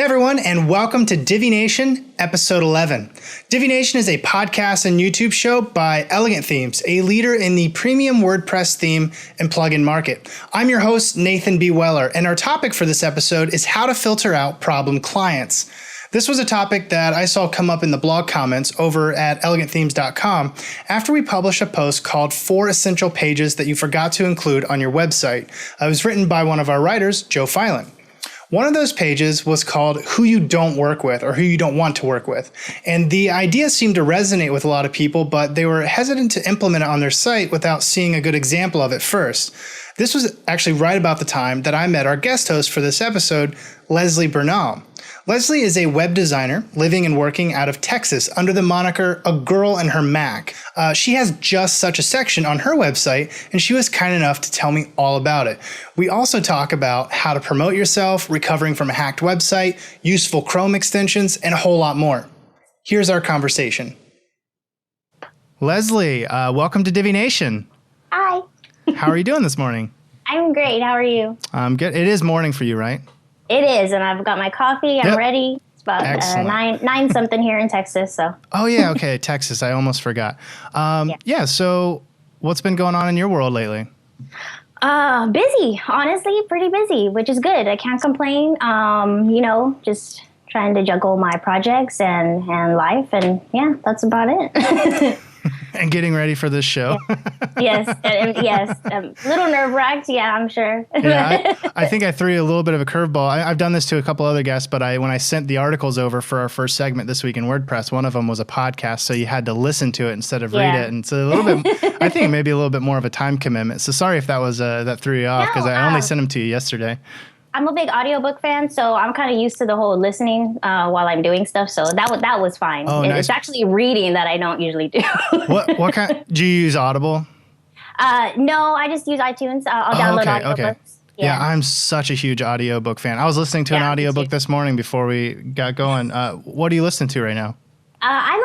everyone, and welcome to Divi Nation, episode 11. Divi Nation is a podcast and YouTube show by Elegant Themes, a leader in the premium WordPress theme and plugin market. I'm your host, Nathan B. Weller, and our topic for this episode is how to filter out problem clients. This was a topic that I saw come up in the blog comments over at elegantthemes.com after we published a post called 4 Essential Pages That You Forgot to Include on Your Website. It was written by one of our writers, Joe Filan. One of those pages was called Who You Don't Work With or Who You Don't Want to Work With. And the idea seemed to resonate with a lot of people, but they were hesitant to implement it on their site without seeing a good example of it first. This was actually right about the time that I met our guest host for this episode, Leslie Bernal. Leslie is a web designer living and working out of Texas under the moniker A Girl and Her Mac. She has just such a section on her website, and she was kind enough to tell me all about it. We also talk about how to promote yourself, recovering from a hacked website, useful Chrome extensions, and a whole lot more. Here's our conversation. Leslie, welcome to Divi Nation. Hi. How are you doing this morning? I'm great. How are you? I'm good. It is morning for you, right? It is, and I've got my coffee. I'm ready. It's about nine something here in Texas. So. Oh yeah, okay, Texas. I almost forgot. Yeah. So, what's been going on in your world lately? Busy. Honestly, pretty busy, which is good. I can't complain. Just trying to juggle my projects and life, and yeah, that's about it. And getting ready for this show. Yes. A little nerve-wracked, yeah, I'm sure. Yeah, I think I threw you a little bit of a curveball. I've done this to a couple other guests, but when I sent the articles over for our first segment this week in WordPress, one of them was a podcast, so you had to listen to it instead of read it. And so a little bit, I think maybe a little bit more of a time commitment. So sorry if that was that threw you off, because I only sent them to you yesterday. I'm a big audiobook fan, so I'm kind of used to the whole listening while I'm doing stuff. So that was fine. Oh, nice. It's actually reading that I don't usually do. What kind? Do you use Audible? No, I just use iTunes. I'll download audiobooks. Okay. Yeah, I'm such a huge audiobook fan. I was listening to an audiobook this morning before we got going. What are you listening to right now? I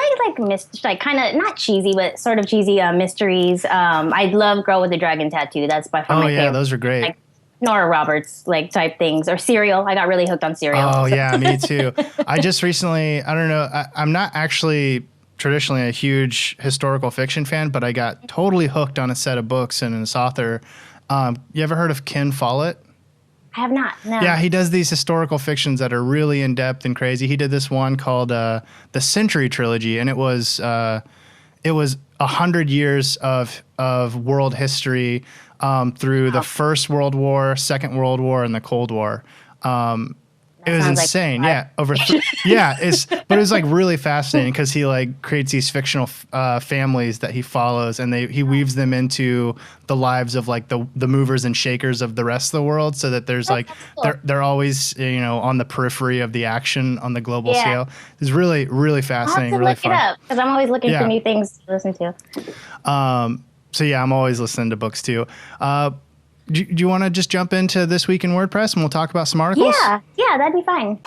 like kind of not cheesy, but sort of cheesy mysteries. I love Girl with the Dragon Tattoo. That's by far my favorite. Oh yeah, those are great. Like Nora Roberts type things, or Serial. I got really hooked on Serial. Oh yeah, me too. I just recently, I don't know, I'm not actually traditionally a huge historical fiction fan, but I got totally hooked on a set of books and this author. You ever heard of Ken Follett? I have not, no. Yeah, he does these historical fictions that are really in-depth and crazy. He did this one called The Century Trilogy, and it was 100 years of world history through the First World War, Second World War, and the Cold War. It was insane. But it was like really fascinating because he creates these fictional families that he follows, and he weaves them into the lives of the movers and shakers of the rest of the world, so that there's cool. they're always on the periphery of the action on the global scale. It's really, really fascinating. I'll have to really look fun. it up because I'm always looking for new things to listen to. So yeah, I'm always listening to books too. Do you want to just jump into This Week in WordPress and we'll talk about some articles? Yeah, that'd be fine.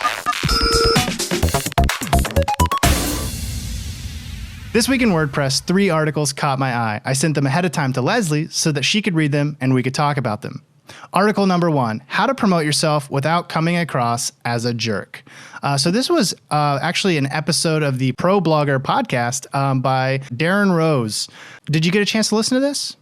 This Week in WordPress, 3 articles caught my eye. I sent them ahead of time to Leslie so that she could read them and we could talk about them. Article number 1, how to promote yourself without coming across as a jerk. So this was actually an episode of the Pro Blogger podcast by Darren Rose. Did you get a chance to listen to this?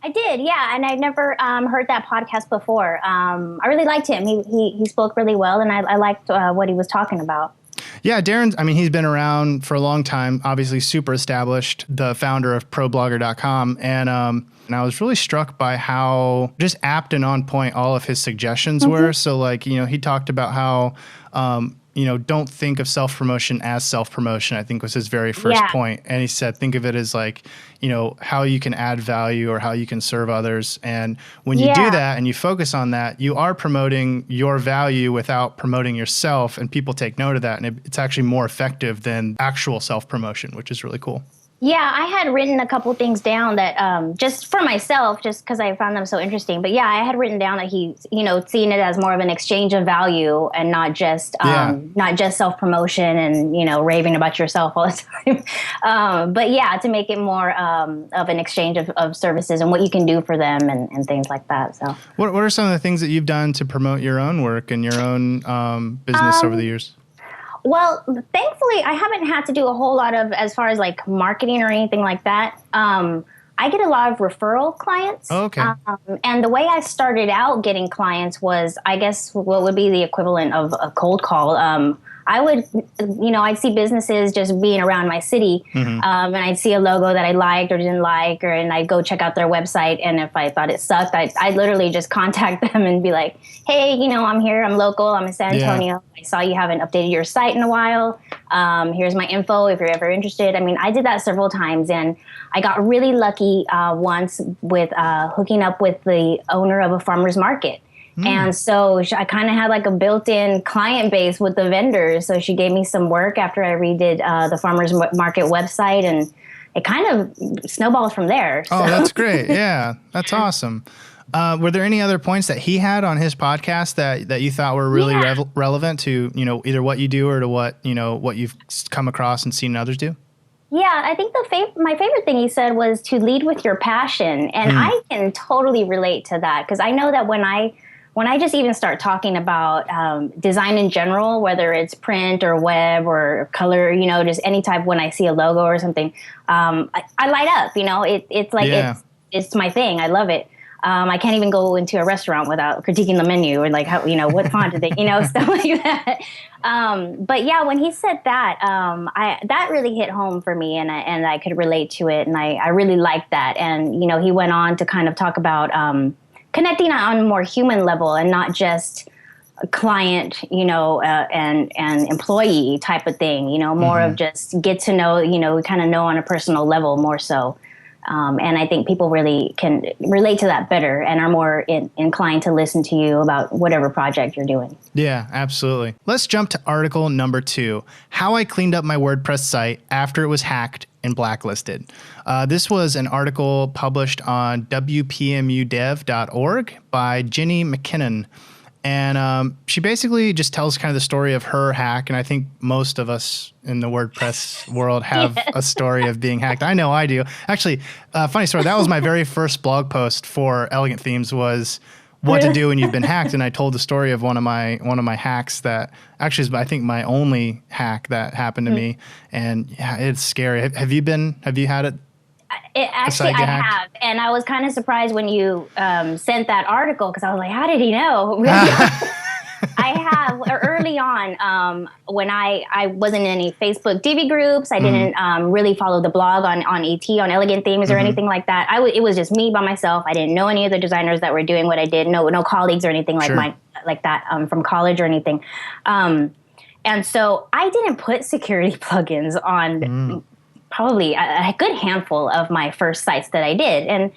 I did, yeah, and I'd never heard that podcast before. I really liked him. He spoke really well, and I liked what he was talking about. Yeah, Darren, he's been around for a long time, obviously super established, the founder of ProBlogger.com, and I was really struck by how just apt and on point all of his suggestions were. So, he talked about how, don't think of self-promotion as self-promotion, I think was his very first point. And he said, think of it as how you can add value or how you can serve others. And when you do that and you focus on that, you are promoting your value without promoting yourself. And people take note of that. And it's actually more effective than actual self-promotion, which is really cool. Yeah, I had written a couple things down that just for myself, just because I found them so interesting. But yeah, I had written down that he's, seeing it as more of an exchange of value and not just self-promotion and, raving about yourself all the time. But yeah, to make it more of an exchange of services and what you can do for them and things like that. So what are some of the things that you've done to promote your own work and your own business over the years? Well, thankfully, I haven't had to do a whole lot of as far as like marketing or anything like that. I get a lot of referral clients. Oh, okay. And the way I started out getting clients was, I guess, what would be the equivalent of a cold call. I would, I'd see businesses just being around my city, and I'd see a logo that I liked or didn't like, and I'd go check out their website. And if I thought it sucked, I'd literally just contact them and be like, hey, I'm here, I'm local, I'm in San Antonio. I saw you haven't updated your site in a while. Here's my info if you're ever interested. I mean, I did that several times, and I got really lucky once with hooking up with the owner of a farmer's market. And so I kind of had like a built-in client base with the vendors. So she gave me some work after I redid the farmer's market website, and it kind of snowballed from there. Oh, that's great. Yeah, that's awesome. Were there any other points that he had on his podcast that you thought were really relevant to, either what you do or to what you've come across and seen others do? Yeah, I think my favorite thing he said was to lead with your passion. And I can totally relate to that, because I know that when I just even start talking about design in general, whether it's print or web or color, just any type, when I see a logo or something, I light up. It's like it's my thing. I love it. I can't even go into a restaurant without critiquing the menu or like how, what font did they, stuff like that. But yeah, when he said that, that really hit home for me, and I could relate to it, and I really liked that. And he went on to kind of talk about connecting on a more human level and not just a client, and employee type of thing, more of just get to know, kind of know on a personal level more so. And I think people really can relate to that better and are more inclined to listen to you about whatever project you're doing. Yeah, absolutely. Let's jump to article number 2, how I cleaned up my WordPress site after it was hacked and blacklisted. This was an article published on wpmudev.org by Jenny McKinnon. And she basically just tells kind of the story of her hack. And I think most of us in the WordPress world have a story of being hacked. I know I do. Actually, funny story. That was my very first blog post for Elegant Themes, was what to do when you've been hacked. And I told the story of one of my hacks that actually is, I think, my only hack that happened to me. And yeah, it's scary. Have you had it? Actually, I have. And I was kind of surprised when you sent that article, because I was like, how did he know? I have early on, when I wasn't in any Facebook Divi groups, I didn't really follow the blog on ET, on Elegant Themes or anything like that. It was just me by myself. I didn't know any of the designers that were doing what I did. No colleagues or anything like that from college or anything. And so I didn't put security plugins on probably a good handful of my first sites that I did. And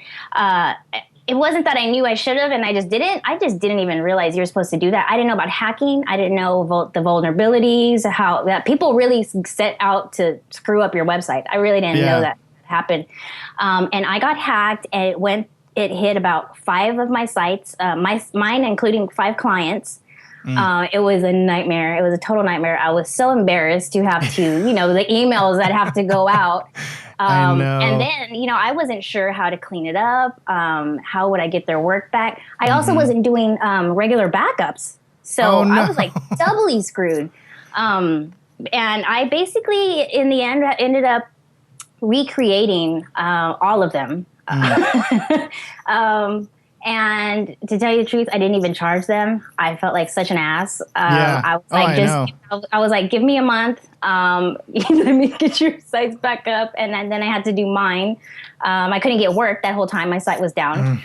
it wasn't that I knew I should have and I just didn't. I just didn't even realize you're supposed to do that. I didn't know about hacking. I didn't know the vulnerabilities, how that people really set out to screw up your website. I really didn't know that happened. And I got hacked, and it hit about 5 of my sites, mine including 5 clients. It was a nightmare. It was a total nightmare. I was so embarrassed to have to, the emails that have to go out. I know. And then, I wasn't sure how to clean it up. How would I get their work back? I also wasn't doing regular backups. So I was like doubly screwed. And I basically, in the end, ended up recreating all of them. And to tell you the truth, I didn't even charge them. I felt like such an ass. I was like, give me a month. Let me get your sites back up. And then I had to do mine. I couldn't get work that whole time. My site was down.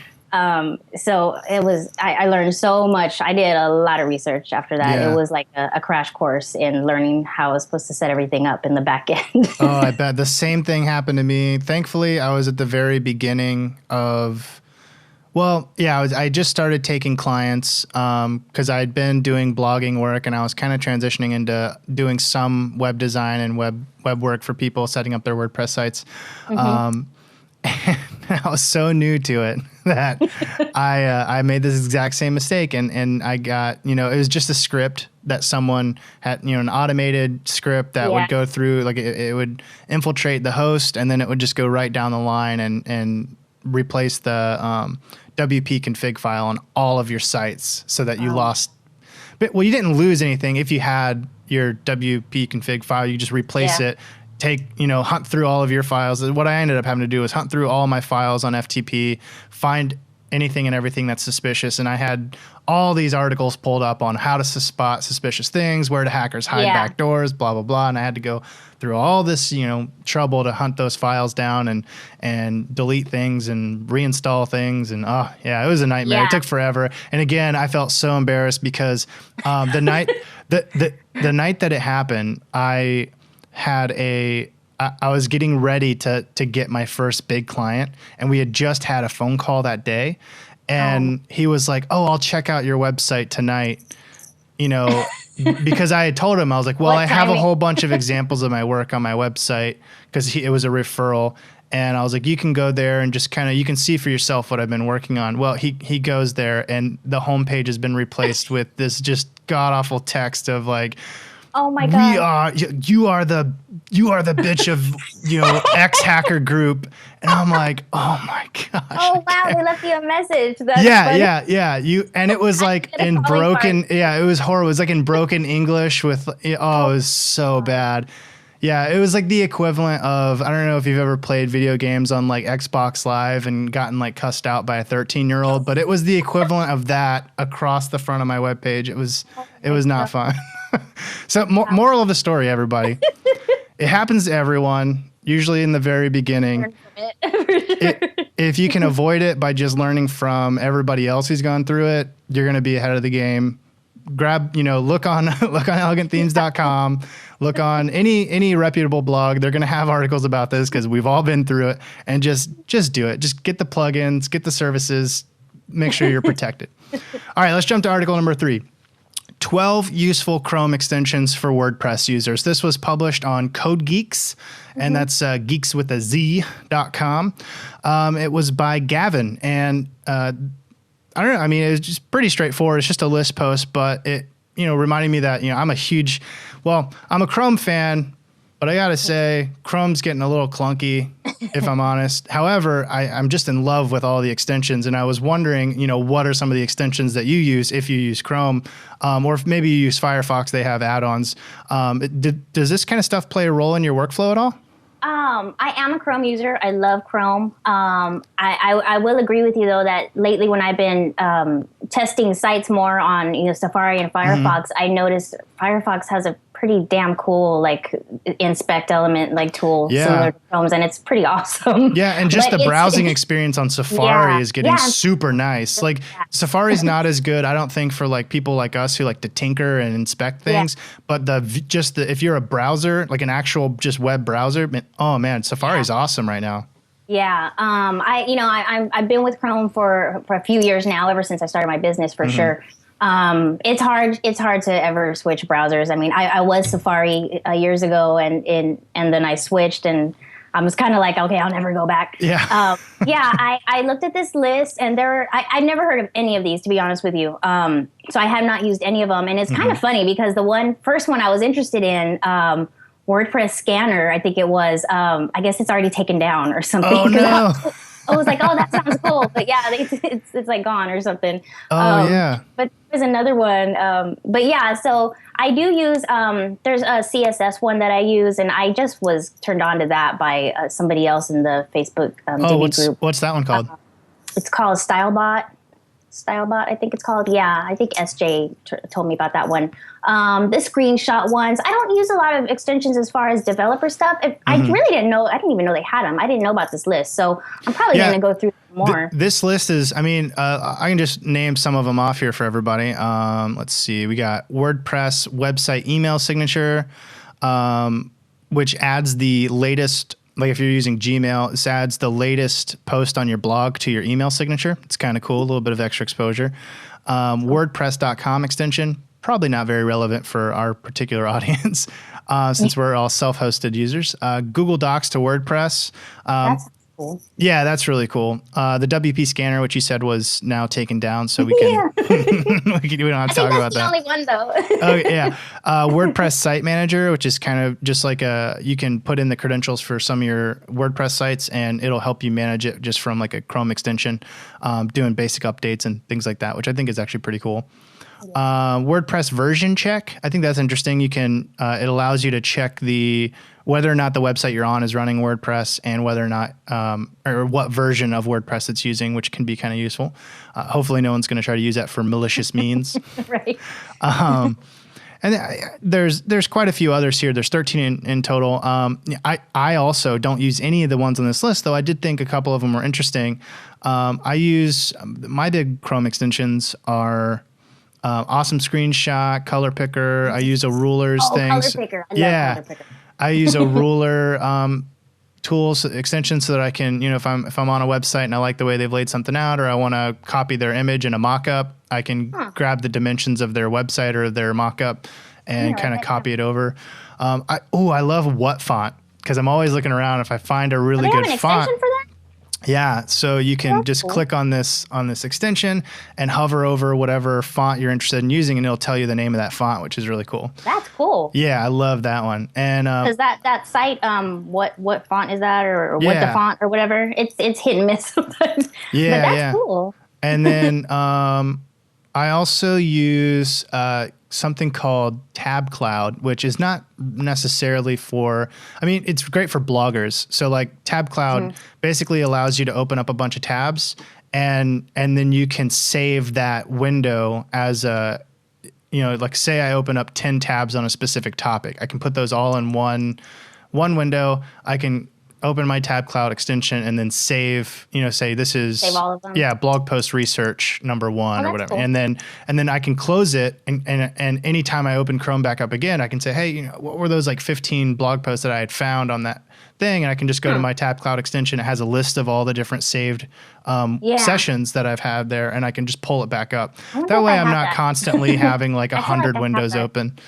So it was, I learned so much. I did a lot of research after that. Yeah. It was like a crash course in learning how I was supposed to set everything up in the back end. Oh, I bet. The same thing happened to me. Thankfully, I was at the very beginning of... Well, yeah, I just started taking clients because I'd been doing blogging work, and I was kind of transitioning into doing some web design and web work for people setting up their WordPress sites. And I was so new to it that I made this exact same mistake, and I got, it was just a script that someone had, an automated script that would go through, like it would infiltrate the host, and then it would just go right down the line and replace the WP config file on all of your sites so that you lost. But, well, you didn't lose anything if you had, your WP config file, you just replace it, hunt through all of your files. What I ended up having to do was hunt through all my files on FTP, find anything and everything that's suspicious. And I had all these articles pulled up on how to spot suspicious things, where do hackers hide backdoors, blah, blah, blah. And I had to go through all this, trouble to hunt those files down and delete things and reinstall things. And it was a nightmare. Yeah. It took forever. And again, I felt so embarrassed because the night the night that it happened, I was getting ready to get my first big client, and we had just had a phone call that day, and he was like, "Oh, I'll check out your website tonight," because I had told him, I was like, "Well, I have a whole bunch of examples of my work on my website," because it was a referral, and I was like, "You can go there and just you can see for yourself what I've been working on." Well, he goes there, and the homepage has been replaced with this just god awful text of like, "Oh my God, you are the bitch of X hacker group," and I'm like, "Oh my gosh!" Oh wow, they left you a message. That's yeah, funny. yeah. And it was like in broken. Yeah, it was horrible. It was like in broken English with. It was so bad. Yeah, it was like the equivalent of, I don't know if you've ever played video games on like Xbox Live and gotten like cussed out by a 13-year-old, but it was the equivalent of that across the front of my webpage. It was not fun. So moral of the story, everybody, it happens to everyone, usually in the very beginning. If you can avoid it by just learning from everybody else who's gone through it, you're going to be ahead of the game. Look on elegantthemes.com, look on any reputable blog. They're going to have articles about this because we've all been through it, and just do it. Just get the plugins, get the services, make sure you're protected. All right, let's jump to article number 3. 12 useful Chrome extensions for WordPress users. This was published on Code Geeks, and that's geeks with a Z.com. It was by Gavin, and I don't know. I mean, it was just pretty straightforward. It's just a list post, but it, reminding me that, I'm a Chrome fan, but I got to say, Chrome's getting a little clunky, if I'm honest. However, I'm just in love with all the extensions, and I was wondering, what are some of the extensions that you use if you use Chrome, or if maybe you use Firefox, they have add-ons. Does this kind of stuff play a role in your workflow at all? I am a Chrome user. I love Chrome. I will agree with you though that lately when I've been testing sites more on Safari and Firefox, I noticed Firefox has a pretty damn cool inspect element tool similar to Chrome's, and it's pretty awesome. Yeah, and just the browsing experience on Safari is getting super nice. Like Safari's not as good, I don't think, for people like us who like to tinker and inspect things. But if you're a browser, like an actual just web browser, oh man, Safari's awesome right now. Yeah, I've been with Chrome for a few years now, ever since I started my business for sure. It's hard to ever switch browsers. I mean, I was Safari years ago, and then I switched, and I was kind of like, okay, I'll never go back. Yeah. I looked at this list, and I've never heard of any of these, to be honest with you. So I have not used any of them, and it's kind of funny because the first one I was interested in, WordPress Scanner, I think it was, I guess it's already taken down or something. Oh, no. I was like, oh, that sounds cool. But yeah, it's like gone or something. Yeah. But there's another one. But yeah, so I do use, there's a CSS one that I use, and I just was turned on to that by somebody else in the Facebook Divi group. What's that one called? It's called StyleBot, I think it's called. Yeah, I think SJ told me about that one. The screenshot ones. I don't use a lot of extensions as far as developer stuff. I really didn't know. I didn't even know they had them. I didn't know about this list. So I'm probably going to go through more. This list is, I can just name some of them off here for everybody. Let's see. We got WordPress website email signature, which adds the latest. Like if you're using Gmail, this adds the latest post on your blog to your email signature. It's kind of cool, a little bit of extra exposure. WordPress.com extension, probably not very relevant for our particular audience since we're all self-hosted users. Google Docs to WordPress. That's cool. Yeah, that's really cool. The WP scanner, which you said was now taken down, so we can we don't have to talk about that. I think that's the only one though. Oh yeah, WordPress Site Manager, which is kind of just like you can put in the credentials for some of your WordPress sites, and it'll help you manage it just from like a Chrome extension, doing basic updates and things like that, which I think is actually pretty cool. WordPress version check. I think that's interesting. You can, it allows you to check whether or not the website you're on is running WordPress and whether or not, or what version of WordPress it's using, which can be kind of useful. Hopefully no one's going to try to use that for malicious means. Right. And there's quite a few others here. There's 13 in total. I also don't use any of the ones on this list, though I did think a couple of them were interesting. I use, my big Chrome extensions are Awesome Screenshot, Color Picker. I use a rulers things. Color Picker. I love Color Picker. I use a ruler tools extension so that I can, if I'm on a website and I like the way they've laid something out, or I want to copy their image in a mock-up, I can grab the dimensions of their website or their mock-up and kind of copy it over. I love what font, because I'm always looking around if I find a really good font. Extension for that? Yeah, so you can just click on this extension and hover over whatever font you're interested in using, and it'll tell you the name of that font, which is really cool. That's cool. Yeah, I love that one. And because that site, what font is that, or what the font or whatever? It's hit and miss sometimes. Yeah, but that's cool. And then I also use something called Tab Cloud, which is not necessarily it's great for bloggers. So like Tab Cloud basically allows you to open up a bunch of tabs, and then you can save that window as a, like say I open up 10 tabs on a specific topic. I can put those all in one window. I can open my Tab Cloud extension and then save, say this is save all of them. Yeah, blog post research number 1 or whatever. Cool. And then I can close it, and anytime I open Chrome back up again, I can say, hey, what were those like 15 blog posts that I had found on that thing? And I can just go to my Tab Cloud extension. It has a list of all the different saved sessions that I've had there, and I can just pull it back up. That way I'm not constantly having like 100 windows open.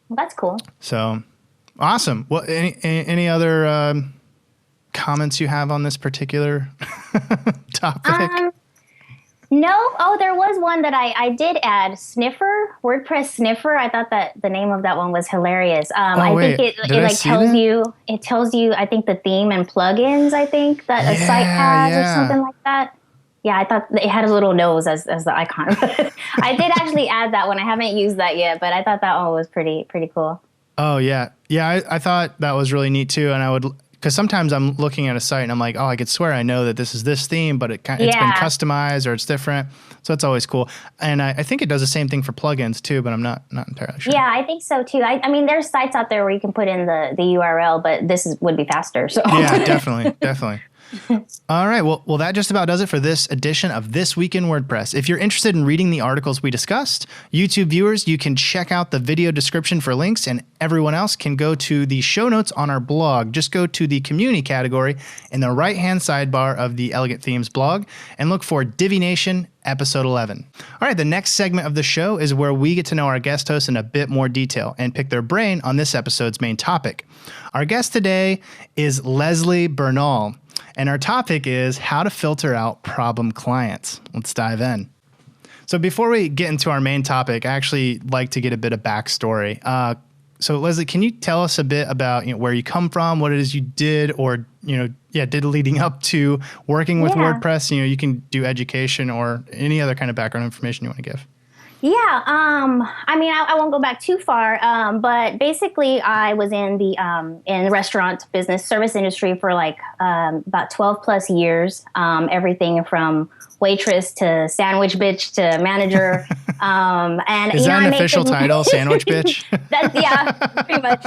Well, that's cool. So awesome. Well, any other comments you have on this particular topic? No. Oh, there was one that I did add. Sniffer, WordPress Sniffer. I thought that the name of that one was hilarious. I think it tells you, I think the theme and plugins, I think that a site has or something like that. Yeah, I thought it had a little nose as the icon. I did actually add that one. I haven't used that yet, but I thought that one was pretty cool. Oh yeah. Yeah. I thought that was really neat too. And because sometimes I'm looking at a site and I'm like, oh, I could swear I know that this is this theme, but it's been customized or it's different. So it's always cool. And I think it does the same thing for plugins too, but I'm not entirely sure. Yeah, I think so too. I mean, there's sites out there where you can put in the URL, but this would be faster. So yeah, definitely. All right. Well, that just about does it for this edition of This Week in WordPress. If you're interested in reading the articles we discussed, YouTube viewers, you can check out the video description for links, and everyone else can go to the show notes on our blog. Just go to the community category in the right-hand sidebar of the Elegant Themes blog and look for Divi Nation episode 11. All right, the next segment of the show is where we get to know our guest hosts in a bit more detail and pick their brain on this episode's main topic. Our guest today is Leslie Bernal, and our topic is how to filter out problem clients. Let's dive in. So before we get into our main topic, I actually like to get a bit of backstory. So Leslie, can you tell us a bit about where you come from, what it is you did, or did leading up to working with WordPress? You can do education or any other kind of background information you want to give. Yeah, I mean, I won't go back too far, but basically I was in the restaurant business service industry for like about 12 plus years, everything from waitress to sandwich bitch to manager. And is that an official title, sandwich bitch? Pretty much.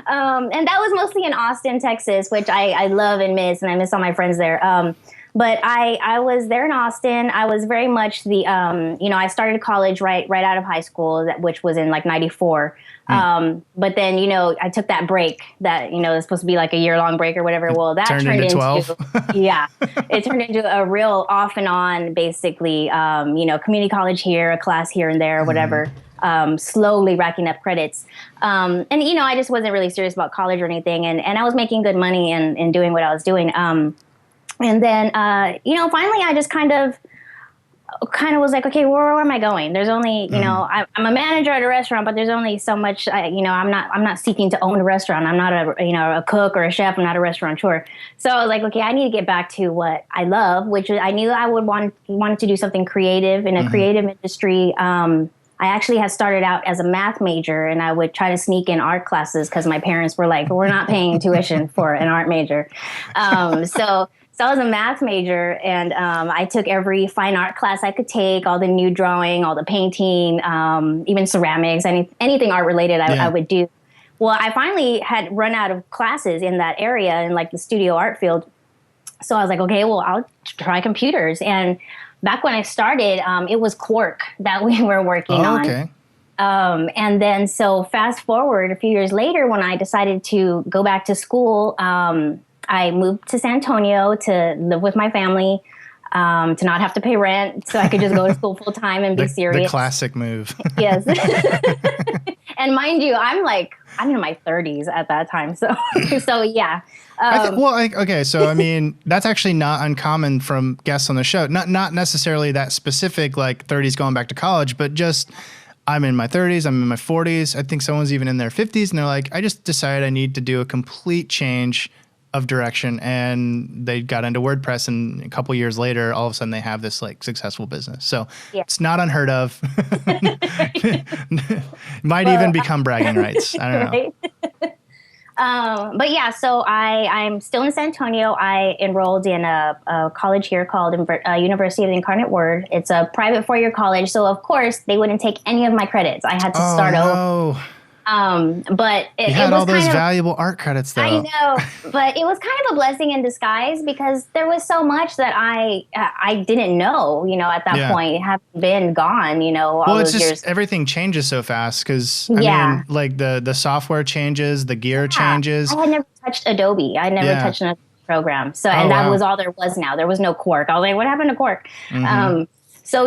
And that was mostly in Austin, Texas, which I love and miss, and I miss all my friends there. But I was there in Austin. I was very much the, I started college right out of high school, which was in like 94. But then, I took that break that, was supposed to be like a year-long break or whatever. Well, that turned into 12. Yeah, it turned into a real off and on, basically, community college here, a class here and there, whatever, slowly racking up credits. And, I just wasn't really serious about college or anything. And I was making good money and doing what I was doing. And then, finally I just kind of was like, okay, where am I going? There's only, I'm a manager at a restaurant, but there's only so much, I'm not seeking to own a restaurant. I'm not a cook or a chef. I'm not a restaurateur. So I was like, okay, I need to get back to what I love, which I knew I would wanted to do something creative in a creative industry. I actually had started out as a math major, and I would try to sneak in art classes because my parents were like, we're not paying tuition for an art major. So I was a math major, and I took every fine art class I could take, all the nude drawing, all the painting, even ceramics, anything art related I would do. Well, I finally had run out of classes in that area in like the studio art field. So I was like, okay, well, I'll try computers. And back when I started, it was Quark that we were working on. Okay. And then so fast forward a few years later, when I decided to go back to school, I moved to San Antonio to live with my family, to not have to pay rent, so I could just go to school full time and be serious. The classic move. Yes. And mind you, I'm in my 30s at that time. So yeah. So I mean, that's actually not uncommon from guests on the show. Not necessarily that specific, like 30s going back to college, but just I'm in my 30s, I'm in my 40s. I think someone's even in their 50s, and they're like, I just decided I need to do a complete change of direction, and they got into WordPress, and a couple years later, all of a sudden they have this like successful business. So It's not unheard of. Might even become bragging rights. I don't know. But yeah, so I'm still in San Antonio. I enrolled in a college here called University of the Incarnate Word. It's a private 4-year college. So of course they wouldn't take any of my credits. I had to start over. But you had all those valuable art credits, though. I know, but it was kind of a blessing in disguise because there was so much that I didn't know, at that point, having been gone, all well, those it's just years. Everything changes so fast because, I mean, like the software changes, the gear changes. I had never touched Adobe. I never touched another program. So, and that was all there was now. There was no Quark. I was like, what happened to Quark? So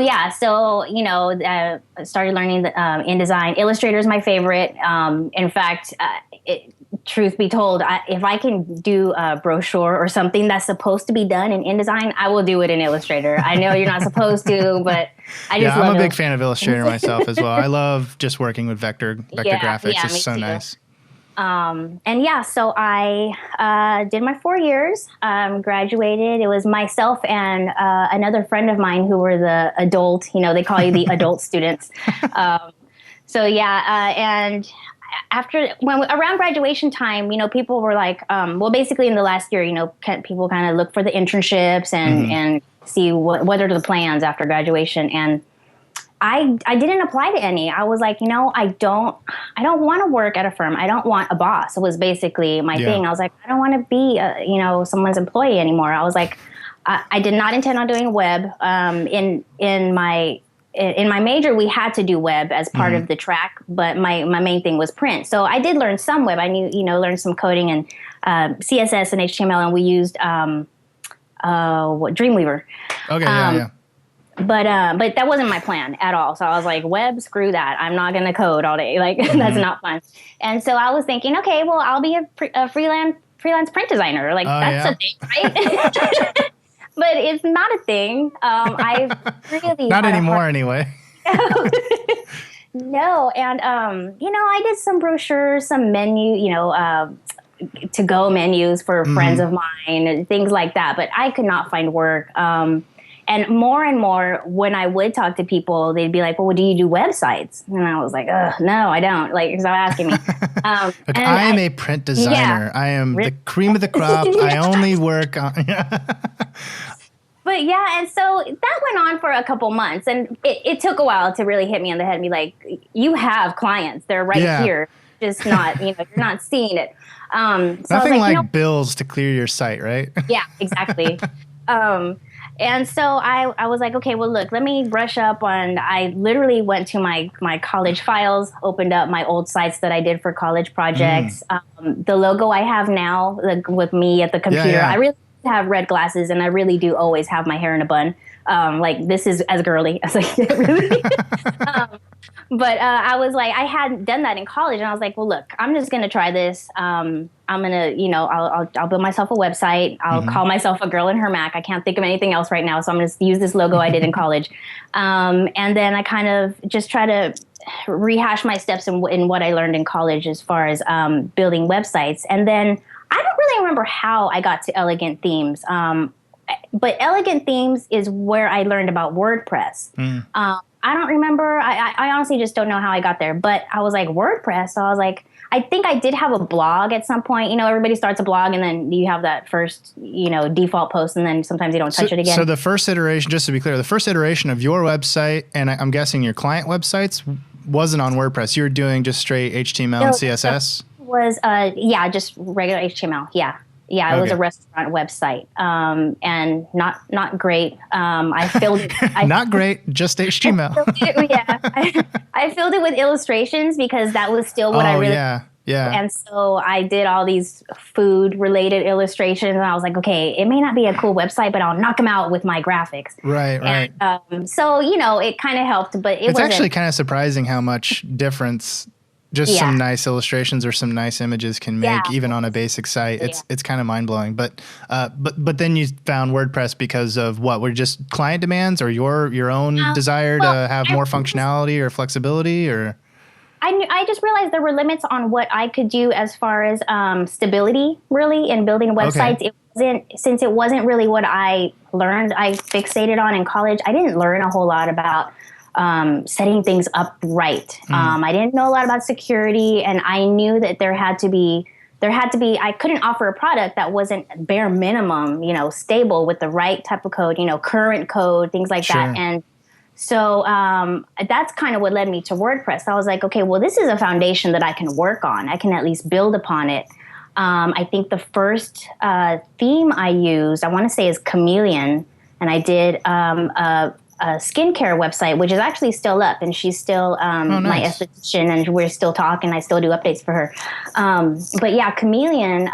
started learning InDesign. Illustrator is my favorite. In fact, truth be told, if I can do a brochure or something that's supposed to be done in InDesign, I will do it in Illustrator. I know you're not supposed to, but I just love it. I'm a big fan of Illustrator myself as well. I love just working with vector graphics. It's so nice. So I did my 4 years, graduated. It was myself and another friend of mine who were the adult, they call you the adult students. And around graduation time, people were like, basically in the last year, people kind of look for the internships and see what are the plans after graduation. And I didn't apply to any. I was like, I don't want to work at a firm. I don't want a boss. It was basically my thing. I was like, I don't want to be, someone's employee anymore. I was like, I did not intend on doing web. In my major, we had to do web as part of the track, but my main thing was print. So I did learn some web. I knew, learned some coding and CSS and HTML, and we used Dreamweaver. Okay, yeah. But that wasn't my plan at all. So I was like, web, screw that. I'm not going to code all day. Like, that's not fun. And so I was thinking, okay, well, I'll be a freelance print designer. Like, that's a thing, right? But it's not a thing. I've really not anymore anyway. No. And, I did some brochures, some menu, to-go menus for friends of mine and things like that. But I could not find work. And more, when I would talk to people, they'd be like, well, do you do websites? And I was like, no, I don't. Like, stop asking me. Look, I am a print designer. I am the cream of the crop. I only work on... But yeah, and so that went on for a couple months. And it took a while to really hit me on the head and be like, you have clients. They're right here. Just not, you're not seeing it. So Nothing like bills to clear your site, right? Yeah, exactly. And so I was like, okay, well, look, let me brush up on. I literally went to my college files, opened up my old sites that I did for college projects. The logo I have now, like, with me at the computer, I really have red glasses, and I really do always have my hair in a bun. Like, this is as girly as I get, really. But I was like, I hadn't done that in college, and I was like, well, look, I'm just gonna try this. I'm gonna, I'll build myself a website. I'll call myself a girl in her Mac. I can't think of anything else right now, so I'm gonna use this logo I did in college. And then I kind of just try to rehash my steps in what I learned in college as far as building websites. And then I don't really remember how I got to Elegant Themes. But Elegant Themes is where I learned about WordPress. I don't remember. I honestly just don't know how I got there. But I was like, WordPress? So I was like, I think I did have a blog at some point. Everybody starts a blog, and then you have that first, default post, and then sometimes you don't touch it again. So the first iteration, just to be clear, the first iteration of your website, and I'm guessing your client websites, wasn't on WordPress. You were doing just straight HTML and CSS? Was just regular HTML. Yeah, it was a restaurant website, and not great. I filled it. Not great, just HTML. I filled it with illustrations because that was still what I really. Yeah. And so I did all these food-related illustrations, and I was like, okay, it may not be a cool website, but I'll knock them out with my graphics. Right. So it kind of helped, but it's actually kind of surprising how much difference some nice illustrations or some nice images can make, even on a basic site. It's kind of mind blowing. But then you found WordPress because of what? Were just client demands, or your own desire to have more functionality or flexibility, or? I just realized there were limits on what I could do as far as stability, really, in building websites. Okay. Since it wasn't really what I learned, I fixated on in college. I didn't learn a whole lot about setting things up right. I didn't know a lot about security, and I knew that there had to be, I couldn't offer a product that wasn't bare minimum, stable with the right type of code, current code, things like that. And so that's kind of what led me to WordPress. I was like, okay, well, this is a foundation that I can work on. I can at least build upon it. I think the first theme I used, I want to say, is Chameleon, and I did a skincare website, which is actually still up, and she's still my esthetician, and we're still talking. I still do updates for her. But yeah, Chameleon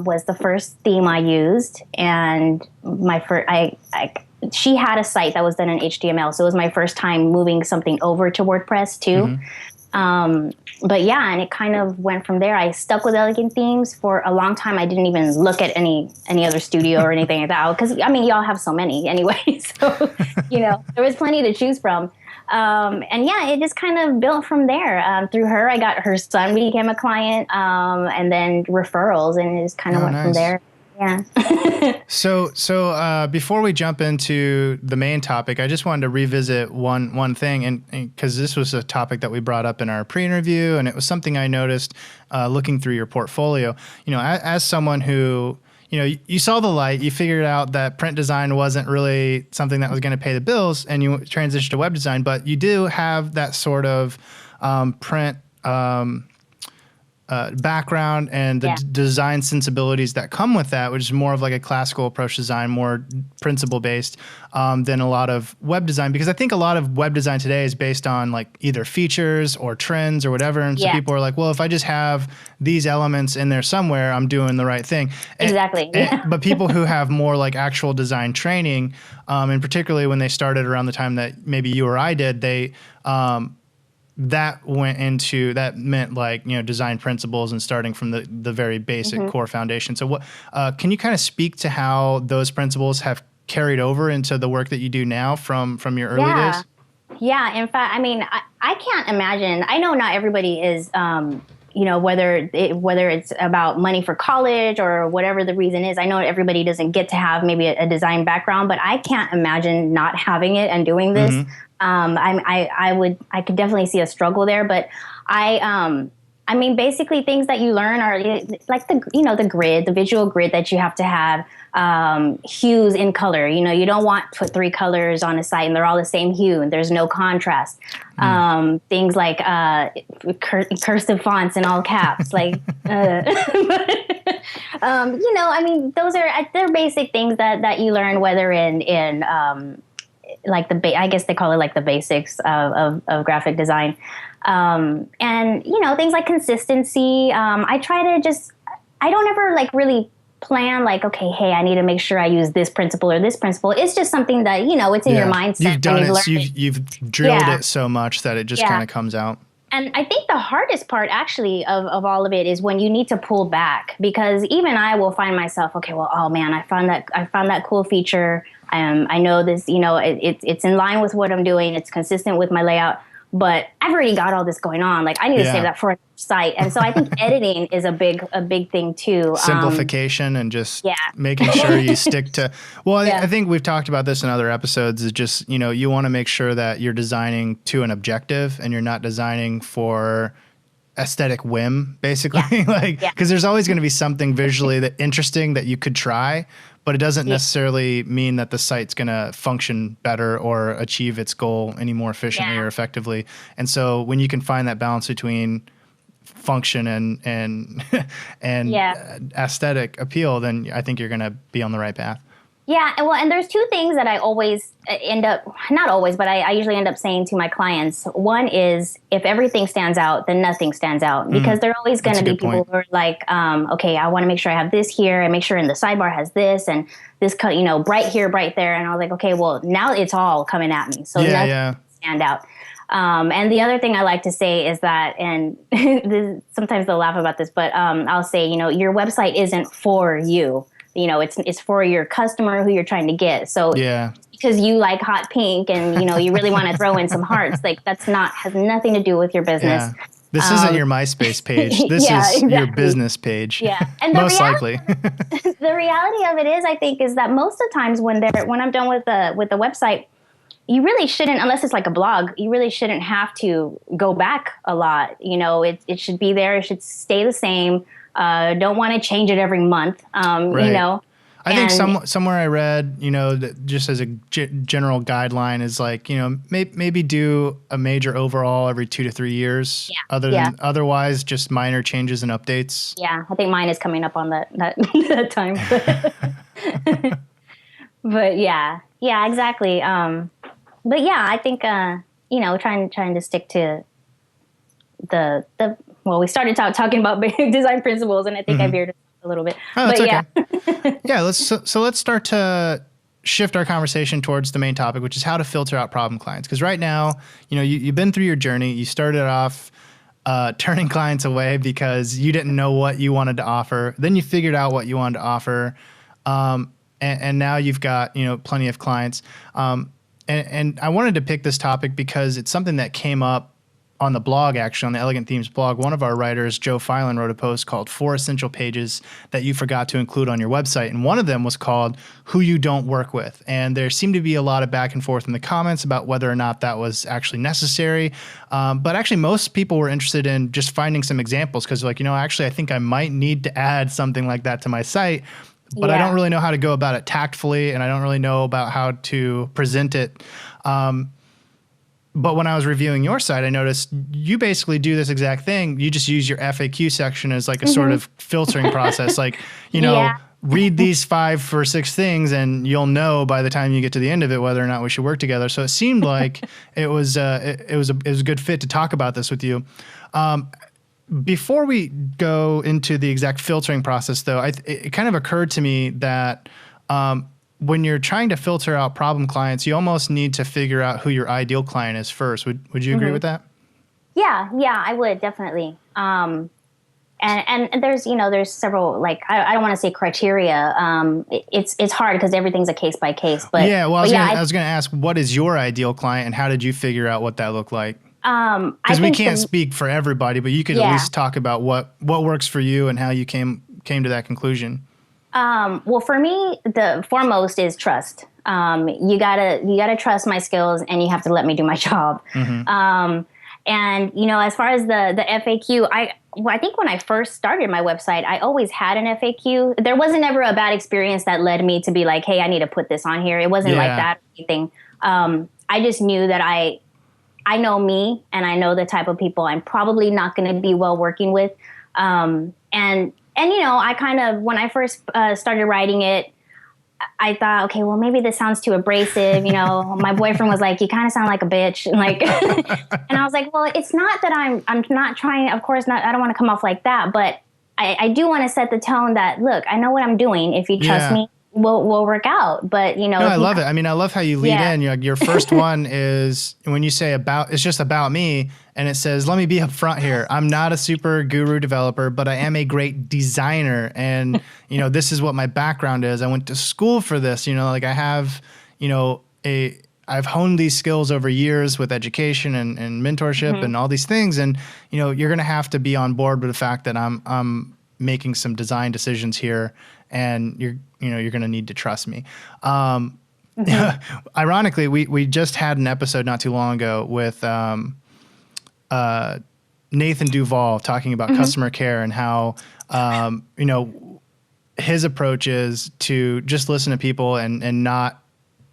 was the first theme I used, and she had a site that was done in HTML, so it was my first time moving something over to WordPress too. But yeah, and it kind of went from there. I stuck with Elegant Themes for a long time. I didn't even look at any other studio or anything like that, because y'all have so many anyway. So there was plenty to choose from. And yeah, it just kind of built from there. Through her, I got her son became a client, and then referrals, and it just kind of went from there. Yeah. So before we jump into the main topic, I just wanted to revisit one thing, and because this was a topic that we brought up in our pre-interview, and it was something I noticed looking through your portfolio. As someone who, you saw the light, you figured out that print design wasn't really something that was going to pay the bills, and you transitioned to web design, but you do have that sort of print background and the design sensibilities that come with that, which is more of like a classical approach to design, more principle based than a lot of web design. Because I think a lot of web design today is based on like either features or trends or whatever. And so people are like, well, if I just have these elements in there somewhere, I'm doing the right thing. Exactly. But people who have more like actual design training, and particularly when they started around the time that maybe you or I did, they that meant like, design principles and starting from the very basic core foundation. So what, can you kind of speak to how those principles have carried over into the work that you do now from your early days? Yeah. In fact, I can't imagine, I know not everybody is, whether it's about money for college or whatever the reason is. I know everybody doesn't get to have maybe a design background, but I can't imagine not having it and doing this. I could definitely see a struggle there, but basically things that you learn are like the grid, the visual grid that you have to have, hues in color. You don't want to put 3 colors on a site and they're all the same hue and there's no contrast. Things like cursive fonts in all caps, like, I mean, they're basic things that you learn, whether in like I guess they call it like the basics of graphic design. And things like consistency. I don't ever like really plan like, okay, hey, I need to make sure I use this principle or this principle. It's just something that, it's in your mindset. You've done it. You've drilled it so much that it just kind of comes out. And I think the hardest part actually of all of it is when you need to pull back, because even I will find myself, okay, well, oh man, I found that cool feature. I know this, it's in line with what I'm doing. It's consistent with my layout, but I've already got all this going on. Like I need to save that for a site. And so I think editing is a big thing too. Simplification and just making sure you stick to, I think we've talked about this in other episodes, is just, you want to make sure that you're designing to an objective and you're not designing for aesthetic whim, basically. Because there's always going to be something visually that interesting that you could try, but it doesn't necessarily mean that the site's going to function better or achieve its goal any more efficiently or effectively. And so when you can find that balance between function and aesthetic appeal, then I think you're going to be on the right path. Yeah, and there's two things that I always end up, not always, but I usually end up saying to my clients. One is, if everything stands out, then nothing stands out, because there are always going to be people who are like, okay, I want to make sure I have this here and make sure in the sidebar has this and this, bright here, bright there. And I was like, okay, well, now it's all coming at me. So nothing stand out. And the other thing I like to say is that, and sometimes they'll laugh about this, but I'll say, your website isn't for you. It's for your customer who you're trying to get. So because you like hot pink and, you really want to throw in some hearts, like has nothing to do with your business. Yeah. This isn't your MySpace page. This is your business page. Yeah. And most likely. The reality of it is, I think, is that most of the times when I'm done with the website, you really shouldn't, unless it's like a blog, you really shouldn't have to go back a lot. It should be there. It should stay the same. Don't want to change it every month, I think somewhere I read, that just as a general guideline is like, maybe do a major overhaul every 2 to 3 years. Otherwise, just minor changes and updates. Yeah, I think mine is coming up on that time. But yeah, exactly. But yeah, I think trying to stick to the we started talking about design principles, and I think I veered a little bit. Oh, that's okay. Yeah, let's start to shift our conversation towards the main topic, which is how to filter out problem clients. Because right now, you've been through your journey. You started off turning clients away because you didn't know what you wanted to offer. Then you figured out what you wanted to offer, and now you've got plenty of clients. And I wanted to pick this topic because it's something that came up on the blog, actually, on the Elegant Themes blog. One of our writers, Joe Filan, wrote a post called 4 Essential Pages That You Forgot to Include on Your Website. And one of them was called Who You Don't Work With. And there seemed to be a lot of back and forth in the comments about whether or not that was actually necessary. But actually, most people were interested in just finding some examples because actually, I think I might need to add something like that to my site. But I don't really know how to go about it tactfully, and I don't really know about how to present it. But when I was reviewing your site, I noticed you basically do this exact thing. You just use your FAQ section as like a sort of filtering process. Like, read these 5 or 6 things and you'll know by the time you get to the end of it whether or not we should work together. So it seemed like it was a good fit to talk about this with you. Before we go into the exact filtering process, though, it kind of occurred to me that when you're trying to filter out problem clients, you almost need to figure out who your ideal client is first. Would you agree with that? Yeah, I would definitely. And there's several, like, I don't want to say criteria. It's hard because everything's a case by case. But yeah, well, I was going to ask, what is your ideal client, and how did you figure out what that looked like? Because we can't speak for everybody, but you could at least talk about what works for you and how you came to that conclusion. Well, for me, the foremost is trust. You gotta trust my skills, and you have to let me do my job. And as far as the FAQ, I think when I first started my website, I always had an FAQ. There wasn't ever a bad experience that led me to be like, hey, I need to put this on here. It wasn't like that or anything. I just knew that I know me, and I know the type of people I'm probably not going to be well working with. And And, I kind of, when I first started writing it, I thought, okay, well, maybe this sounds too abrasive. My boyfriend was like, you kind of sound like a bitch. And like, and I was like, well, it's not that I'm not trying, of course not, I don't want to come off like that, but I do want to set the tone that, look, I know what I'm doing. If you trust me, we'll work out. But, No, I love it. I mean, I love how you lead in. Your first one is when you say it's just about me. And it says, let me be upfront here. I'm not a super guru developer, but I am a great designer. And, this is what my background is. I went to school for this, like I have, I've honed these skills over years with education and mentorship and all these things. And, you're going to have to be on board with the fact that I'm making some design decisions here, and you're going to need to trust me. Ironically, we just had an episode not too long ago with, Nathan Duval talking about customer care and how, his approach is to just listen to people and not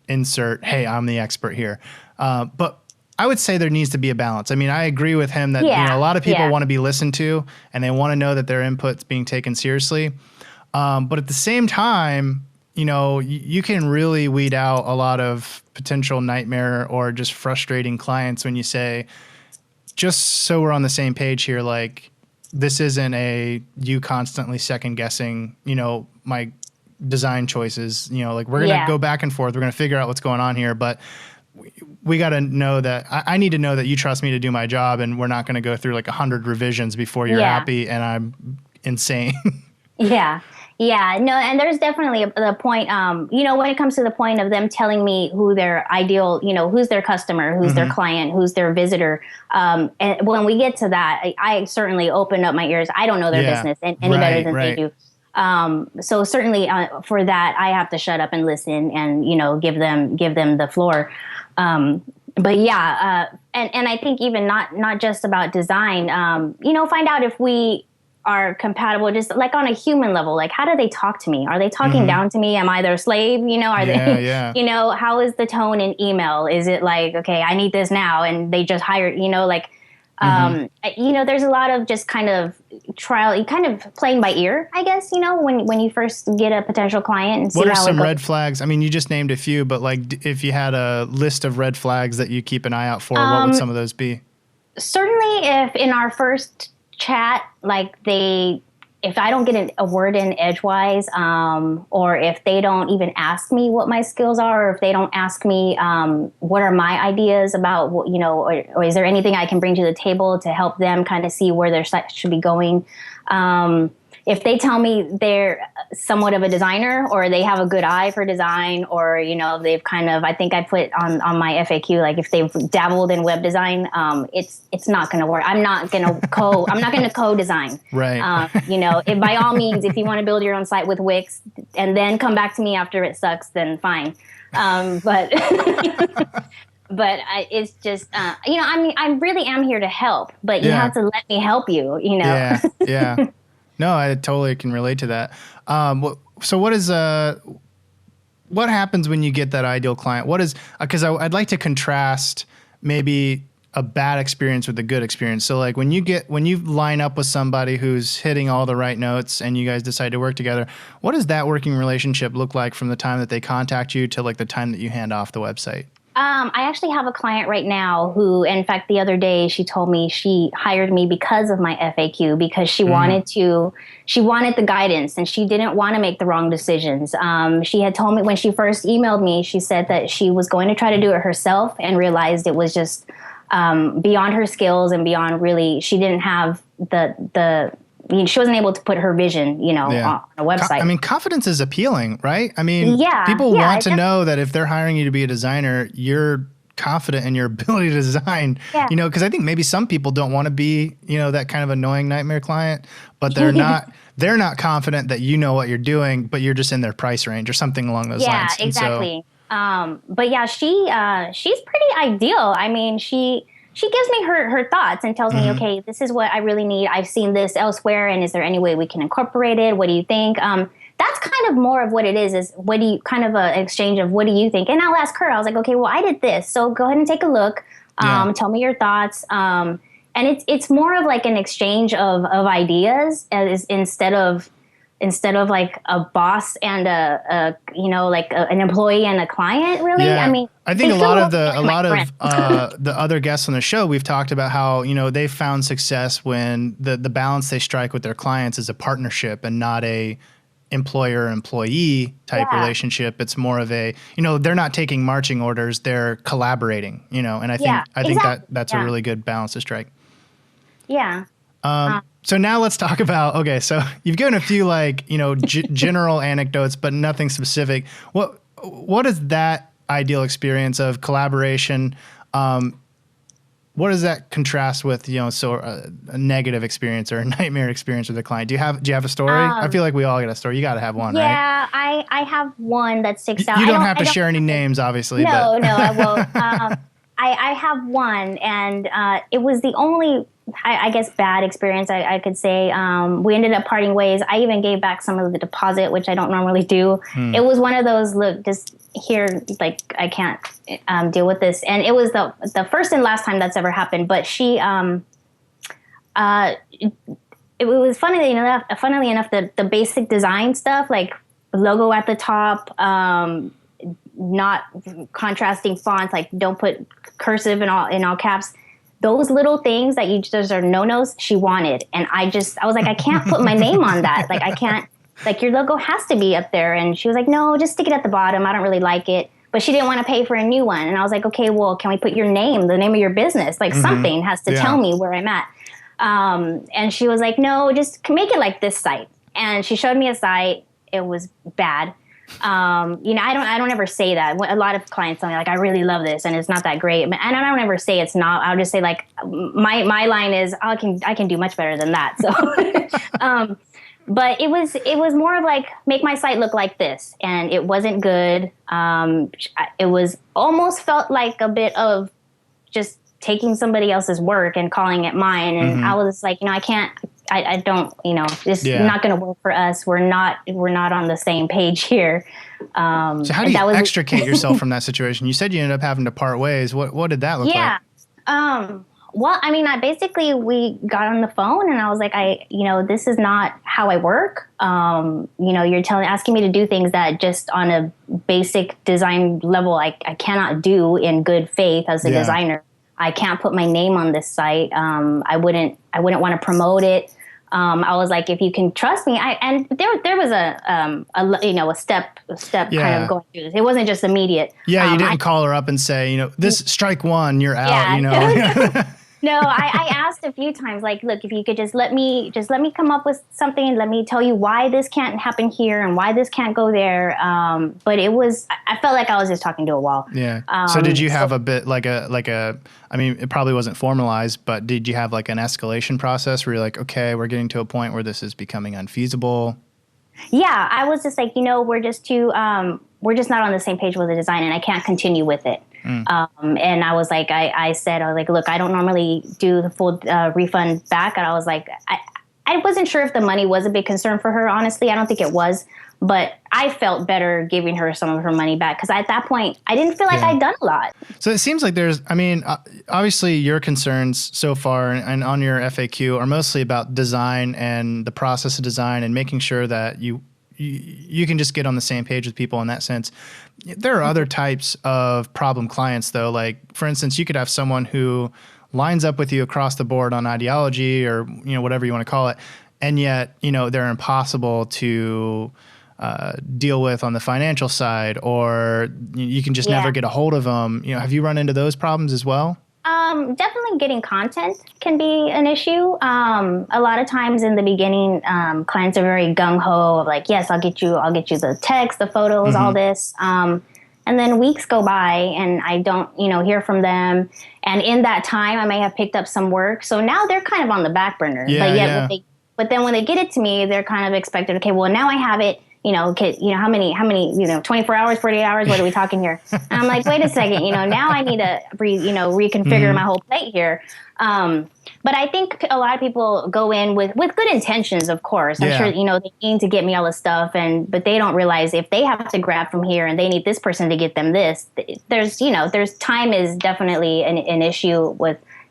insert, hey, I'm the expert here. But I would say there needs to be a balance. I mean, I agree with him that a lot of people want to be listened to and they want to know that their input's being taken seriously. But at the same time, you can really weed out a lot of potential nightmare or just frustrating clients when you say, just so we're on the same page here, like this isn't you constantly second guessing, my design choices, like we're going to go back and forth. We're going to figure out what's going on here, but we got to know that I need to know that you trust me to do my job, and we're not going to go through like 100 revisions before you're happy and I'm insane. Yeah, no, and there's definitely the point, when it comes to the point of them telling me who their ideal, who's their customer, who's their client, who's their visitor. And when we get to that, I certainly open up my ears. I don't know their business any better than they do. So certainly for that, I have to shut up and listen and, give them the floor. But yeah, and I think even not just about design, find out if we are compatible, just like on a human level. Like, how do they talk to me? Are they talking down to me? Am I their slave? Are they, how is the tone in email? Is it like, okay, I need this now, and they just hired, there's a lot of just kind of trial, kind of playing by ear, I guess, when you first get a potential client and see what are some red flags? I mean, you just named a few, but like if you had a list of red flags that you keep an eye out for, what would some of those be? Certainly if in our first chat, like if I don't get a word in edgewise, or if they don't even ask me what my skills are, or if they don't ask me what are my ideas about what, or is there anything I can bring to the table to help them kind of see where their site should be going. If they tell me they're somewhat of a designer, or they have a good eye for design, or, they've kind of, I think I put on my FAQ, like if they've dabbled in web design, it's not going to work. I'm not going to co-design. Right. If, by all means, if you want to build your own site with Wix and then come back to me after it sucks, then fine. But it's just, I really am here to help, but you have to let me help you, Yeah. No, I totally can relate to that. So what happens when you get that ideal client? Because I'd like to contrast maybe a bad experience with a good experience. So like when you line up with somebody who's hitting all the right notes and you guys decide to work together, what does that working relationship look like from the time that they contact you to like the time that you hand off the website? I actually have a client right now who, in fact, the other day she told me she hired me because of my FAQ, because she wanted the guidance and she didn't want to make the wrong decisions. She had told me when she first emailed me, she said that she was going to try to do it herself and realized it was just beyond her skills and beyond really, she didn't have she wasn't able to put her vision, on a website. I mean, confidence is appealing, right? I mean, people want to know that if they're hiring you to be a designer, you're confident in your ability to design, because I think maybe some people don't want to be, that kind of annoying nightmare client, but they're not confident that you know what you're doing, but you're just in their price range or something along those lines. Yeah, exactly. But yeah, she's pretty ideal. I mean, she gives me her thoughts and tells me, okay, this is what I really need. I've seen this elsewhere, and is there any way we can incorporate it? What do you think? That's kind of more of what it is what do you, kind of an exchange of what do you think? And I'll ask her, I was like, okay, well, I did this, so go ahead and take a look. Tell me your thoughts. And it's more of like an exchange of ideas instead of like a boss and an employee and a client, really. Yeah. I mean, I think a lot of the other guests on the show, we've talked about how, they've found success when the balance they strike with their clients is a partnership and not a employer-employee type relationship. It's more of a, they're not taking marching orders, they're collaborating, and I think exactly. that's a really good balance to strike. Yeah. So now let's talk about, okay, so you've given a few general anecdotes, but nothing specific. What is that ideal experience of collaboration? What does that contrast with, a negative experience or a nightmare experience with a client? Do you have a story? I feel like we all got a story. You got to have one, right? Yeah, I have one that sticks out. You don't have to share any names, obviously. No, I won't. I have one, and it was the only, I guess, bad experience I could say. We ended up parting ways. I even gave back some of the deposit, which I don't normally do. It was one of those, look, just here, like, I can't deal with this. And it was the first and last time that's ever happened. But she, it was funnily enough, the basic design stuff, like logo at the top, not contrasting fonts, like don't put cursive in all caps. Those little things that those are no-nos, she wanted. And I was like, I can't put my name on that. Like, I can't, like, your logo has to be up there. And she was like, no, just stick it at the bottom. I don't really like it. But she didn't want to pay for a new one. And I was like, okay, well, can we put your name, the name of your business? Like, something has to tell me where I'm at. And she was like, no, just make it like this site. And she showed me a site. It was bad. I don't ever say that. A lot of clients tell me, like, I really love this and it's not that great. And I don't ever say it's not. I'll just say, like, my line is, I can do much better than that. So, but it was more of like, make my site look like this. And it wasn't good. It was almost felt like a bit of just taking somebody else's work and calling it mine. And I was like, I don't, it's not going to work for us. We're not on the same page here. So how do you extricate yourself from that situation? You said you ended up having to part ways. What did that look like? Well, I mean, we got on the phone and I was like, this is not how I work. You're asking me to do things that just on a basic design level, I cannot do in good faith as a designer. I can't put my name on this site. I wouldn't want to promote it. I was like, if you can trust me, and there was a step kind of going through this. It wasn't just immediate. Yeah, you didn't call her up and say, this strike one, you're out. No, I asked a few times, like, look, if you could just let me come up with something and let me tell you why this can't happen here and why this can't go there. But I felt like I was just talking to a wall. Yeah. So did you have a bit I mean, it probably wasn't formalized, but did you have like an escalation process where you're like, okay, we're getting to a point where this is becoming unfeasible? Yeah, I was just like, we're just not on the same page with the design and I can't continue with it. And I was like, I said, look, I don't normally do the full refund back. And I was like, I wasn't sure if the money was a big concern for her. Honestly, I don't think it was. But I felt better giving her some of her money back because at that point, I didn't feel like I'd done a lot. So it seems like obviously your concerns so far and on your FAQ are mostly about design and the process of design and making sure that you can just get on the same page with people in that sense. There are other types of problem clients, though. Like, for instance, you could have someone who lines up with you across the board on ideology or whatever you want to call it, and yet they're impossible to deal with on the financial side, or you can just never get a hold of them. Have you run into those problems as well? Definitely getting content can be an issue. A lot of times in the beginning, clients are very gung-ho of like, yes, I'll get you the text, the photos, all this. And then weeks go by and I don't, hear from them. And in that time, I may have picked up some work. So now they're kind of on the back burner. But then when they get it to me, they're kind of expected, okay, well, now I have it. how many, 24 hours, 48 hours, what are we talking here? And I'm like, wait a second, now I need to reconfigure my whole plate here. But I think a lot of people go in with good intentions, of course. I'm sure, they need to get me all this stuff, but they don't realize if they have to grab from here and they need this person to get them this, there's time is definitely an issue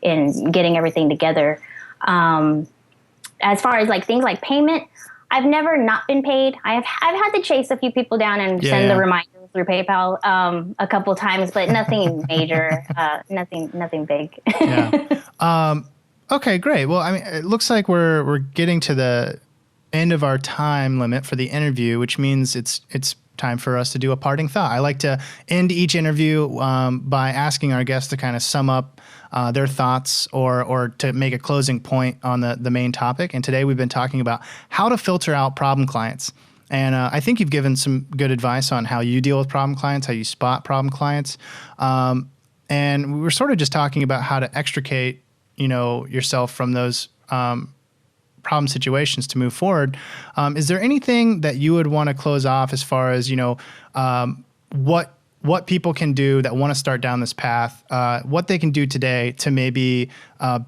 in getting everything together. As far as like things like payment, I've never not been paid. I've had to chase a few people down and send the reminders through PayPal a couple times, but nothing major, nothing big. Okay, great. Well, I mean, it looks like we're getting to the end of our time limit for the interview, which means it's time for us to do a parting thought. I like to end each interview by asking our guests to kind of sum up their thoughts or to make a closing point on the main topic. And today we've been talking about how to filter out problem clients. And I think you've given some good advice on how you deal with problem clients, how you spot problem clients. And we were sort of just talking about how to extricate, yourself from those problem situations to move forward. Is there anything that you would want to close off as far as, what people can do that want to start down this path, what they can do today to maybe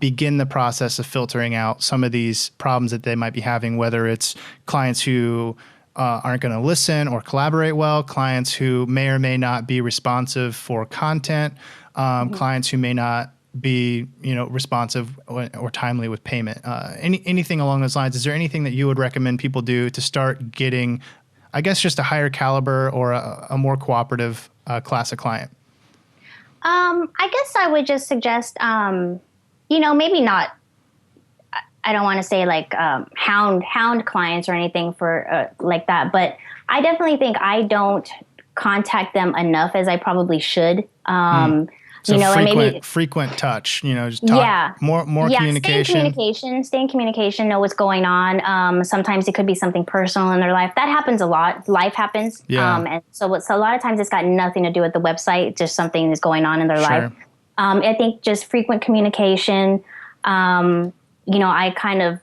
begin the process of filtering out some of these problems that they might be having, whether it's clients who aren't going to listen or collaborate well, clients who may or may not be responsive for content, clients who may not be, responsive or timely with payment. Anything along those lines. Is there anything that you would recommend people do to start getting, I guess, just a higher caliber or a more cooperative class of client? I guess I would just suggest, maybe not, I don't want to say like hound clients or anything for like that, but I definitely think I don't contact them enough as I probably should. So frequent touch, just talk, more communication. Stay in communication, know what's going on. Sometimes it could be something personal in their life. That happens a lot. Life happens. And so a lot of times it's got nothing to do with the website, just something that's going on in their life. I think just frequent communication. I kind of,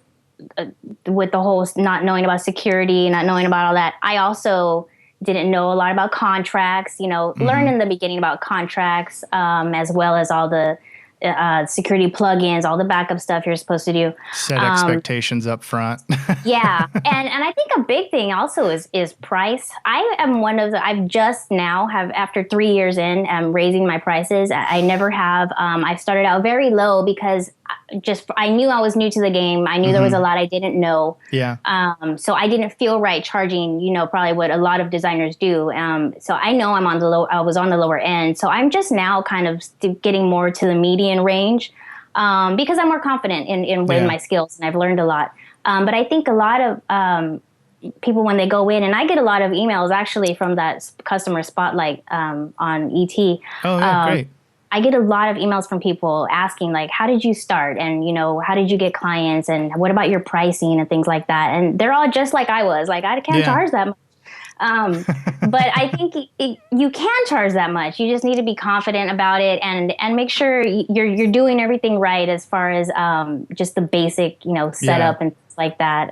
with the whole not knowing about security, not knowing about all that, I also didn't know a lot about contracts, learn in the beginning about contracts, as well as all the security plugins, all the backup stuff you're supposed to do. Set expectations up front. Yeah. And I think a big thing also is price. I am I've just now after 3 years in, raising my prices. I never have. I started out very low because I knew I was new to the game. I knew there was a lot I didn't know. Yeah. So I didn't feel right charging, probably what a lot of designers do. So I know I was on the lower end. So I'm just now kind of getting more to the median range, because I'm more confident in my skills and I've learned a lot. But I think a lot of, people when they go in, and I get a lot of emails actually from that customer spotlight, on ET. Oh, yeah, great. I get a lot of emails from people asking, like, how did you start? And, how did you get clients? And what about your pricing and things like that? And they're all just like I was. Like, I can't charge that much. But I think you can charge that much. You just need to be confident about it and make sure you're doing everything right as far as just the basic, setup and things like that.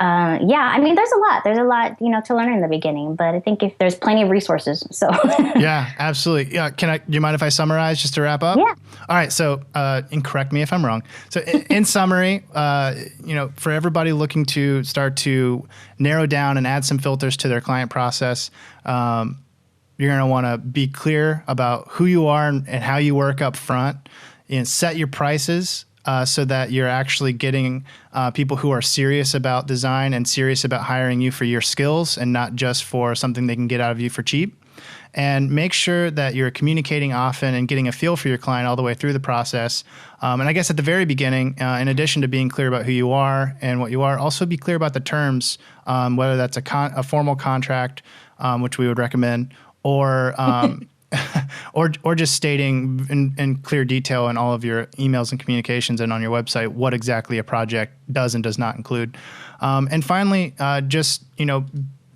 I mean, there's a lot, to learn in the beginning, but I think if there's plenty of resources. So yeah, absolutely. Yeah. Do you mind if I summarize just to wrap up? Yeah. All right. So, and correct me if I'm wrong. So in summary, for everybody looking to start to narrow down and add some filters to their client process, you're going to want to be clear about who you are and how you work up front, and set your prices so that you're actually getting people who are serious about design and serious about hiring you for your skills and not just for something they can get out of you for cheap. And make sure that you're communicating often and getting a feel for your client all the way through the process. And I guess at the very beginning, in addition to being clear about who you are and what you are, also be clear about the terms, whether that's a formal contract, which we would recommend, or or just stating in clear detail in all of your emails and communications and on your website what exactly a project does and does not include. And finally, just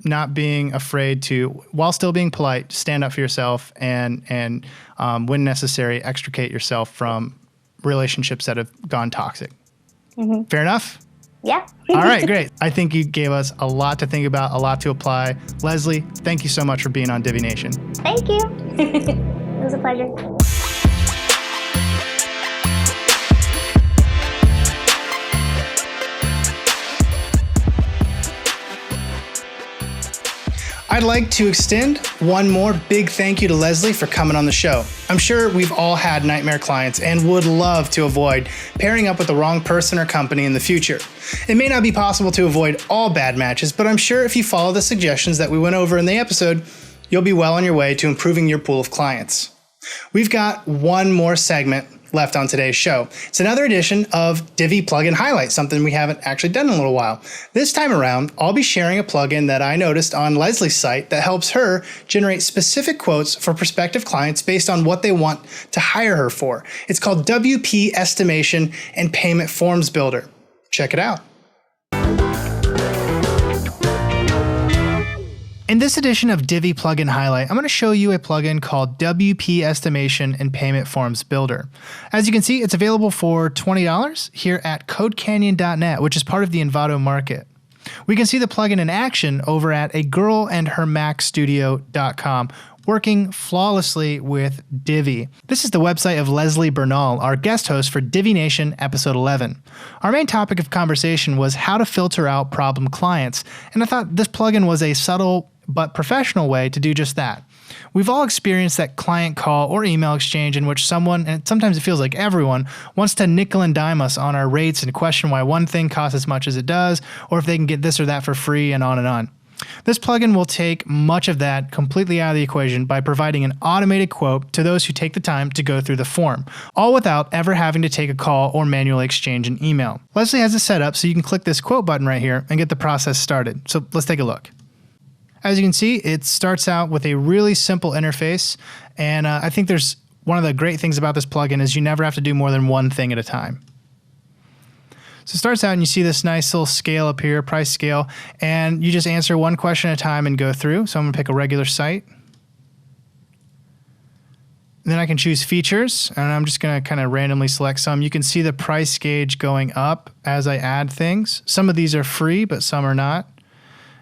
not being afraid to, while still being polite, stand up for yourself and when necessary, extricate yourself from relationships that have gone toxic. Mm-hmm. Fair enough? Yeah. All right, great. I think you gave us a lot to think about, a lot to apply. Leslie, thank you so much for being on Divi Nation. Thank you. It was a pleasure. I'd like to extend one more big thank you to Leslie for coming on the show. I'm sure we've all had nightmare clients and would love to avoid pairing up with the wrong person or company in the future. It may not be possible to avoid all bad matches, but I'm sure if you follow the suggestions that we went over in the episode, you'll be well on your way to improving your pool of clients. We've got one more segment left on today's show. It's another edition of Divi Plugin Highlight, something we haven't actually done in a little while. This time around, I'll be sharing a plugin that I noticed on Leslie's site that helps her generate specific quotes for prospective clients based on what they want to hire her for. It's called WP Estimation and Payment Forms Builder. Check it out. In this edition of Divi Plugin Highlight, I'm going to show you a plugin called WP Estimation and Payment Forms Builder. As you can see, it's available for $20 here at codecanyon.net, which is part of the Envato market. We can see the plugin in action over at agirlandhermacstudio.com, working flawlessly with Divi. This is the website of Leslie Bernal, our guest host for Divi Nation episode 11. Our main topic of conversation was how to filter out problem clients, and I thought this plugin was a subtle but professional way to do just that. We've all experienced that client call or email exchange in which someone, and sometimes it feels like everyone, wants to nickel and dime us on our rates and question why one thing costs as much as it does, or if they can get this or that for free, and on and on. This plugin will take much of that completely out of the equation by providing an automated quote to those who take the time to go through the form, all without ever having to take a call or manually exchange an email. Leslie has it set up so you can click this quote button right here and get the process started. So let's take a look. As you can see, it starts out with a really simple interface, and I think there's one of the great things about this plugin is you never have to do more than one thing at a time. So it starts out and you see this nice little scale up here, price scale, and you just answer one question at a time and go through. So I'm going to pick a regular site. And then I can choose features, and I'm just going to kind of randomly select some. You can see the price gauge going up as I add things. Some of these are free, but some are not.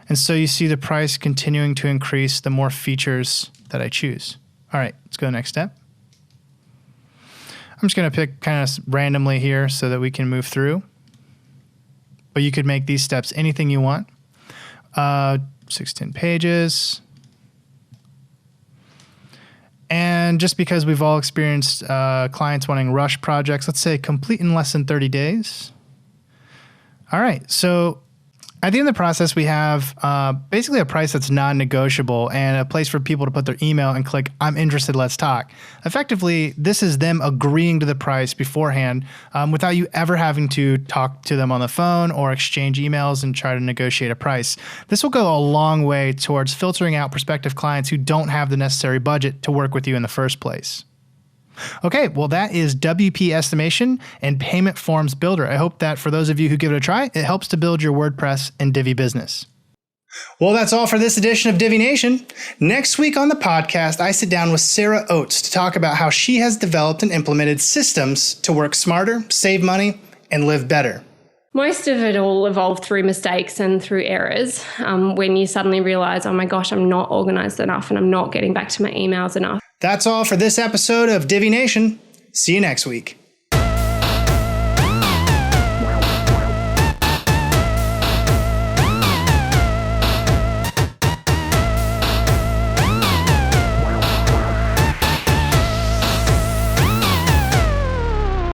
And so you see the price continuing to increase the more features that I choose. All right, let's go to the next step. I'm just going to pick kind of randomly here so that we can move through. But you could make these steps anything you want. 16 pages. And just because we've all experienced clients wanting rush projects, let's say complete in less than 30 days. All right, so at the end of the process, we have basically a price that's non-negotiable and a place for people to put their email and click, I'm interested, let's talk. Effectively, this is them agreeing to the price beforehand without you ever having to talk to them on the phone or exchange emails and try to negotiate a price. This will go a long way towards filtering out prospective clients who don't have the necessary budget to work with you in the first place. Okay, well, that is WP Estimation and Payment Forms Builder. I hope that for those of you who give it a try, it helps to build your WordPress and Divi business. Well, that's all for this edition of Divi Nation. Next week on the podcast, I sit down with Sarah Oates to talk about how she has developed and implemented systems to work smarter, save money, and live better. Most of it all evolved through mistakes and through errors. When you suddenly realize, oh my gosh, I'm not organized enough and I'm not getting back to my emails enough. That's all for this episode of Divi Nation. See you next week.